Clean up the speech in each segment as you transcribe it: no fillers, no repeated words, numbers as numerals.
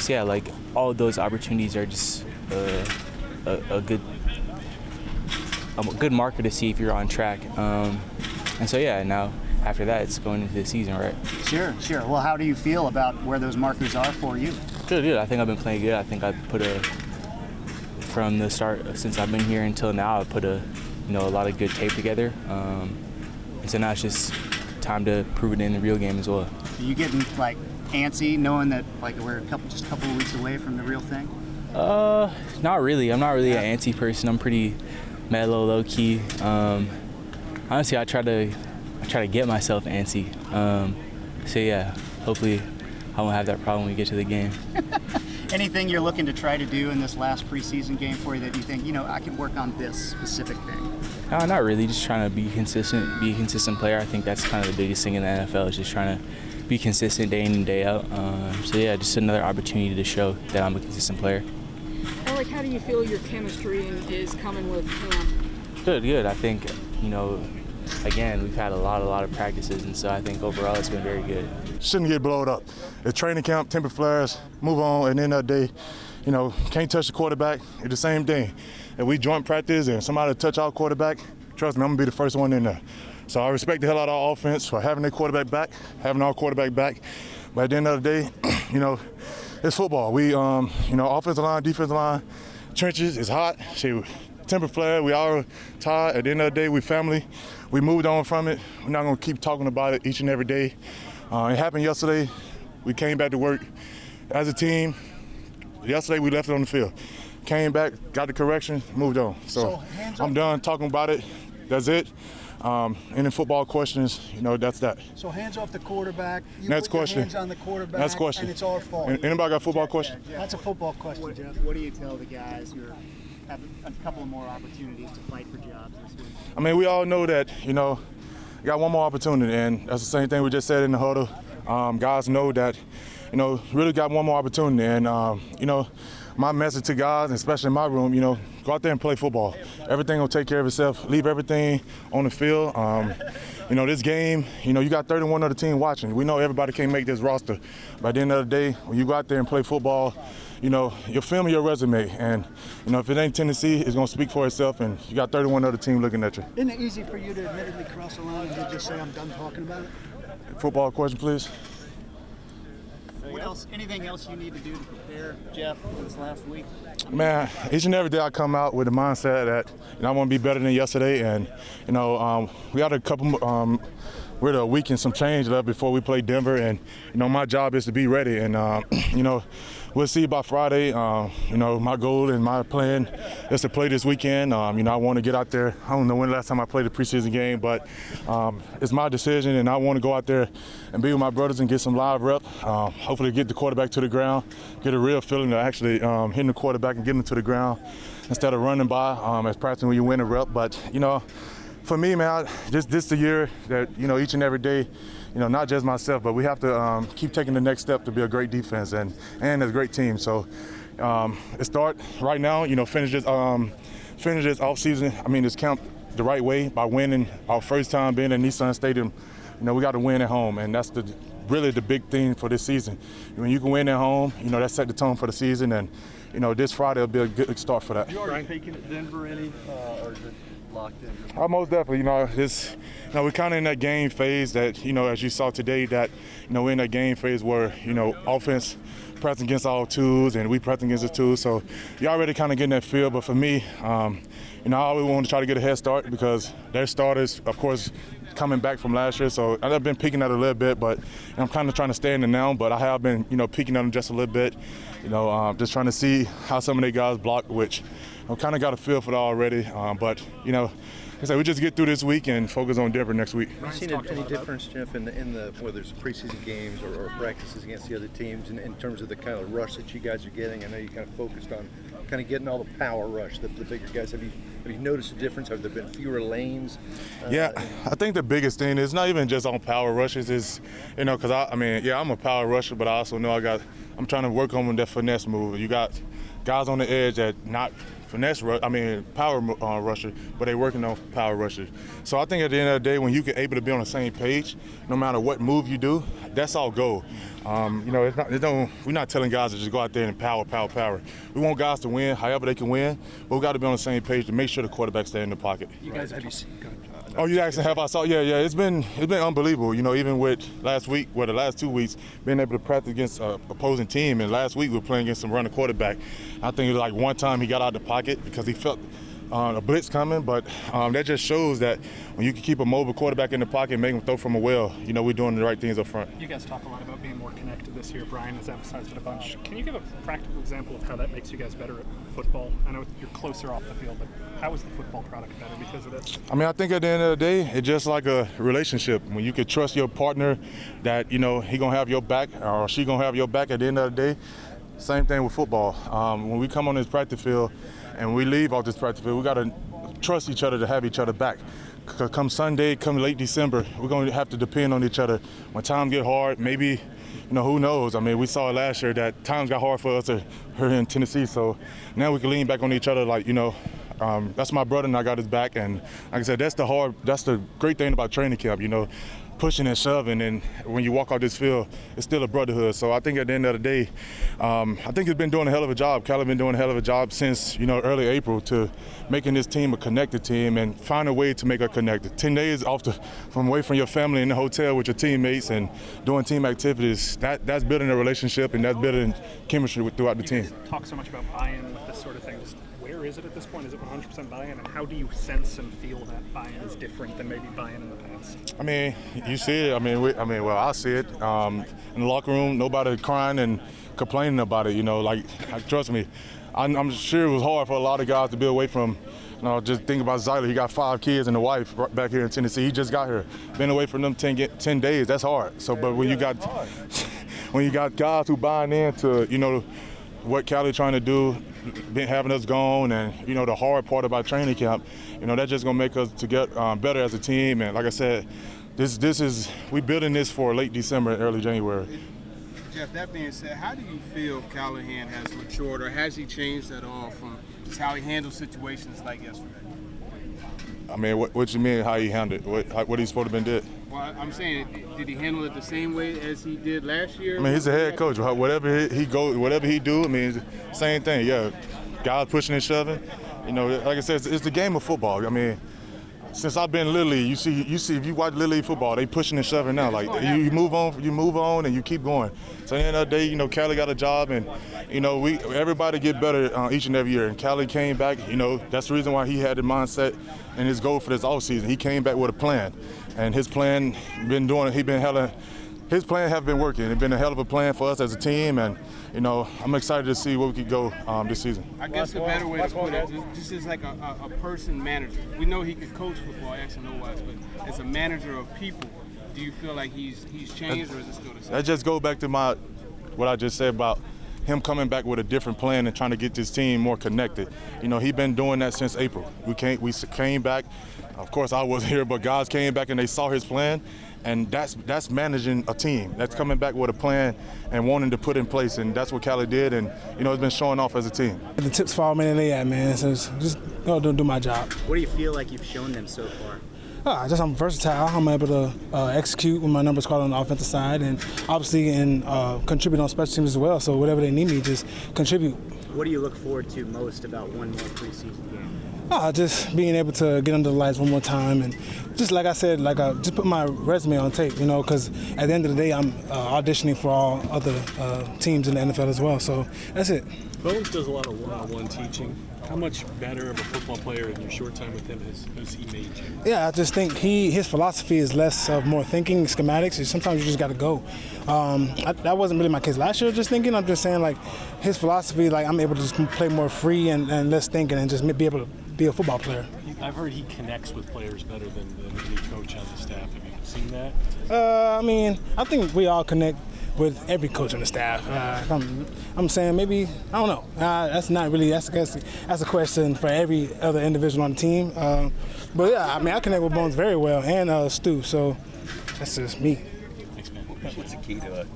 just like all of those opportunities are just a good marker to see if you're on track. And so now after that, it's going into the season, right? Sure. Well, how do you feel about where those markers are for you? Good. I think I've been playing good. I think I put from the start, since I've been here until now, I put a lot of good tape together. And so now it's just time to prove it in the real game as well. Are you getting antsy knowing that we're just a couple of weeks away from the real thing? Not really. I'm not really an antsy person. I'm pretty mellow, low key. Honestly, I try to get myself antsy. So hopefully I won't have that problem when we get to the game. Anything you're looking to try to do in this last preseason game for you that you think, I can work on this specific thing? No, not really. Just trying to be a consistent player. I think that's kind of the biggest thing in the NFL is just trying to be consistent day in and day out. Just another opportunity to show that I'm a consistent player. Elic, how do you feel your chemistry is coming with him? Good. I think, again, we've had a lot of practices, and so I think overall it's been very good. Shouldn't get blowed up. It's training camp, temper flares, move on, and then that day, can't touch the quarterback. It's the same thing. If we joint practice and somebody touch our quarterback, trust me, I'm going to be the first one in there. So I respect the hell out of our offense for having their quarterback back, having our quarterback back. But at the end of the day, it's football. We, offensive line, defensive line, trenches, it's hot. Temper flare, we all tired. At the end of the day, we family. We moved on from it. We're not going to keep talking about it each and every day. It happened yesterday. We came back to work as a team. Yesterday, we left it on the field. Came back, got the correction, moved on. So I'm done talking about it. That's it. Any football questions, that's that. So hands off the quarterback. You Next put question. Your hands on the quarterback. Next question. And it's our fault. Anybody got a football question? That's a football question, Jeff. What do you tell the guys who have a couple of more opportunities to fight for jobs this week? I mean, we all know that, you got one more opportunity, and that's the same thing we just said in the huddle. Guys know that, really got one more opportunity, and, my message to guys, especially in my room, go out there and play football. Everything will take care of itself. Leave everything on the field. This game, you got 31 other team watching. We know everybody can't make this roster. But at the end of the day, when you go out there and play football, you're filming your resume. And, if it ain't Tennessee, it's going to speak for itself. And you got 31 other team looking at you. Isn't it easy for you to admittedly cross the line and just say, I'm done talking about it? Football question, please. Anything else you need to do to prepare, Jeff, for this last week? Man, each and every day I come out with the mindset that I want to be better than yesterday, and we got a couple. We're a week and some change left before we play Denver, and my job is to be ready, and we'll see by Friday. My goal and my plan is to play this weekend. I want to get out there. I don't know when the last time I played a preseason game, but it's my decision, and I want to go out there and be with my brothers and get some live rep. Hopefully get the quarterback to the ground, get a real feeling of actually hitting the quarterback and getting him to the ground instead of running by as practicing when you win a rep. But, for me, man, this the year that, each and every day, not just myself, but we have to keep taking the next step to be a great defense and a great team. So it start right now, finish this offseason, this camp the right way by winning our first time being in Nissan Stadium. We got to win at home, and that's really the big thing for this season. When you can win at home, that set the tone for the season, and, this Friday will be a good start for that. You already peeking at Denver any, or is it locked in? Most definitely. We're kind of in that game phase that, as you saw today, that, we're in that game phase where, offense pressing against all twos and we pressing against the twos. So you're already kind of getting that feel. But for me, I always want to try to get a head start because their starters, of course, coming back from last year. So I've been peeking at it a little bit, but I'm kind of trying to stay in the now. But I have been, peeking at them just a little bit. Just trying to see how some of the guys block, which I've kind of got a feel for that already. But, like I said, we just get through this week and focus on Denver next week. Have you seen any difference, Jeff, in the whether it's preseason games or practices against the other teams in terms of the kind of rush that you guys are getting? I know you kind of focused on kind of getting all the power rush, the bigger guys. Have you noticed a difference? Have there been fewer lanes? Yeah, I think the biggest thing is not even just on power rushes is, because I'm a power rusher, but I also know I'm trying to work on that finesse move. You got guys on the edge that not power rusher, but they working on power rusher. So I think at the end of the day, when you get able to be on the same page, no matter what move you do, that's our goal. We're not telling guys to just go out there and power. We want guys to win however they can win, but we got to be on the same page to make sure the quarterback stay in the pocket. You guys, have you seen? Oh, you actually have I saw? Yeah. It's been unbelievable. Even with last week, the last 2 weeks, being able to practice against an opposing team, and last week we were playing against some running quarterback. I think it was like one time he got out of the pocket because he felt a blitz coming, but that just shows that when you can keep a mobile quarterback in the pocket and make him throw from a well, we're doing the right things up front. You guys talk a lot about being more connected this year. Brian has emphasized it a bunch. Can you give a practical example of how that makes you guys better at football? I know you're closer off the field, but how is the football product better because of this? I think at the end of the day, it's just like a relationship. When you can trust your partner that, he going to have your back or she going to have your back at the end of the day, same thing with football. When we come on this practice field and we leave off this practice field, we got to trust each other to have each other back. Come Sunday, come late December, we're going to have to depend on each other. When times get hard, maybe, who knows? We saw last year that times got hard for us here in Tennessee, so now we can lean back on each other like, that's my brother and I got his back. And like I said, that's the great thing about training camp, pushing and shoving, and when you walk out this field, it's still a brotherhood. So I think at the end of the day, I think he's been doing a hell of a job. Callie's been doing a hell of a job since, early April to making this team a connected team and find a way to make it connected. 10 days from away from your family in the hotel with your teammates and doing team activities, that's building a relationship and that's building chemistry throughout the team. You guys talk so much about buy-in with this sort of thing. Where is it at this point? Is it 100% buy-in? And how do you sense and feel that buy-in is different than maybe buy-in in the past? You see it. I see it. In the locker room, nobody crying and complaining about it. Trust me, I'm sure it was hard for a lot of guys to be away from. Just think about Zyler. He got 5 kids and a wife right back here in Tennessee. He just got here. Been away from them 10 days. That's hard. So, but when you got guys who buying into, what Callie trying to do, been having us gone, and the hard part about training camp, that's just gonna make us to get better as a team. And like I said, we building this for late December and early January. Jeff, that being said, how do you feel Callahan has matured, or has he changed at all from just how he handles situations like yesterday? What you mean how he handled it? What he's supposed to been did? Well, I'm saying, did he handle it the same way as he did last year? He's a head coach. Whatever he do, same thing. Yeah, guys pushing and shoving. Like I said, it's the game of football. Since I've been Little League, you see if you watch Little League football, they pushing and shoving now. Like you move on, and you keep going. So at the end of the day, Callie got a job, and everybody get better each and every year. And Callie came back. That's the reason why he had the mindset and his goal for this offseason. He came back with a plan, and his plan his plan have been working. It's been a hell of a plan for us as a team, and I'm excited to see where we could go this season. I guess the better way to put it, just as like a person manager. We know he could coach football, X and O-wise, but as a manager of people, do you feel like he's changed, or is it still the same? That just go back to what I just said about him coming back with a different plan and trying to get this team more connected. He's been doing that since April. We came back. Of course, I wasn't here, but guys came back and they saw his plan, and that's managing a team. That's coming back with a plan and wanting to put in place, and that's what Callie did, and it's been showing off as a team. The tips fall man they at, man. So just do my job. What do you feel like you've shown them so far? I'm versatile. I'm able to execute when my number's called on the offensive side, and obviously contribute on special teams as well. So whatever they need me, just contribute. What do you look forward to most about one more preseason game? Just being able to get under the lights one more time, and just like I said, just put my resume on tape, because at the end of the day, I'm auditioning for all other teams in the NFL as well. So that's it. Bones does a lot of one-on-one teaching. How much better of a football player in your short time with him has he made you? Yeah, I just think his philosophy is less of more thinking, schematics. Sometimes you just got to go. That wasn't really my case last year, just thinking. I'm just saying, his philosophy, I'm able to just play more free and less thinking and just be able to be a football player. I've heard he connects with players better than any coach on the staff. Have you seen that? I think we all connect with every coach on the staff. I'm saying maybe, I don't know. That's not really, that's a question for every other individual on the team. But yeah, I connect with Bones very well, and Stu, so that's just me. Thanks, man. What's the key to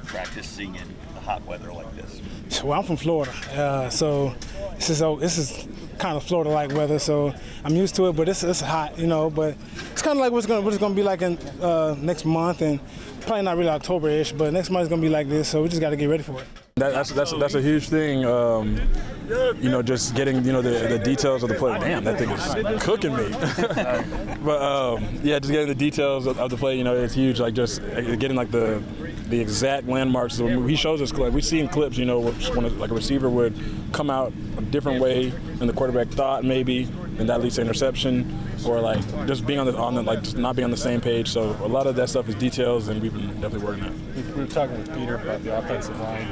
practicing in the hot weather like this? Well, I'm from Florida, so this is kind of Florida-like weather, so I'm used to it. But it's hot, you know. But it's kind of like what it's gonna be like in next month, and probably not really October-ish, but next month is gonna be like this. So we just got to get ready for it. That's a huge thing. You know, just getting the details of the play. Damn, that thing is cooking me. But yeah, just getting the details of the play. You know, it's huge. Like just getting like the exact landmarks. So he shows us, like we've seen clips. You know, when like a receiver would come out a different way than the quarterback thought maybe, and that leads to interception, or like just being like just not being on the same page. So a lot of that stuff is details, and we've been definitely working on it. We were talking with Peter about the offensive line.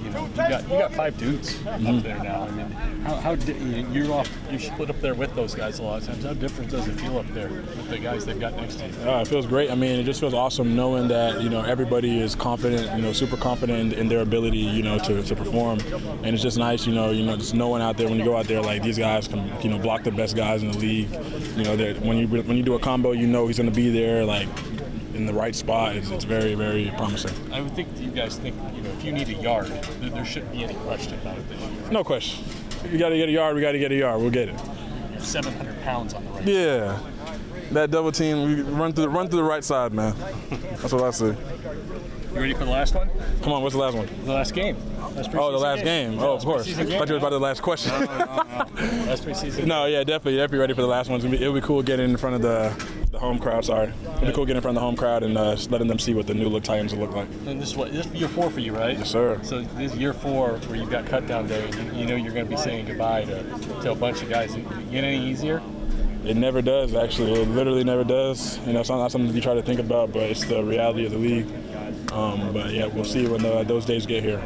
You know, you got 5 dudes up there now. I mean, you're split up there with those guys a lot of times. How different does it feel up there with the guys they've got next to you? It feels great. I mean, it just feels awesome knowing that everybody is confident, super confident in their ability, to perform. And it's just nice, just knowing out there when you go out there, like these guys can, block the best guys in the league. That when you do a combo, he's going to be there, like in the right spot. It's very, very promising. I would think you guys think, if you need a yard, there shouldn't be any question about it this year. No question. You got to get a yard. We got to get a yard. We'll get it. You're 700 pounds on the right. Yeah, that double team. We run through the right side, man. That's what I see. You ready for the last one? Come on, what's the last one? The last game. The last game. Oh, of course. I thought you were about the last question. No. Last preseason. No, yeah, definitely ready for the last one. It'll be cool getting in front of the home crowd. Sorry, it'll be cool getting in front of the home crowd and letting them see what the new look Titans will look like. And this is year 4 for you, right? Yes, sir. So this is year 4 where you've got cut down day, and you're going to be saying goodbye to a bunch of guys. It get any easier? It never does, actually. It literally never does. It's not something you try to think about, but it's the reality of the league. But yeah, we'll see when those days get here.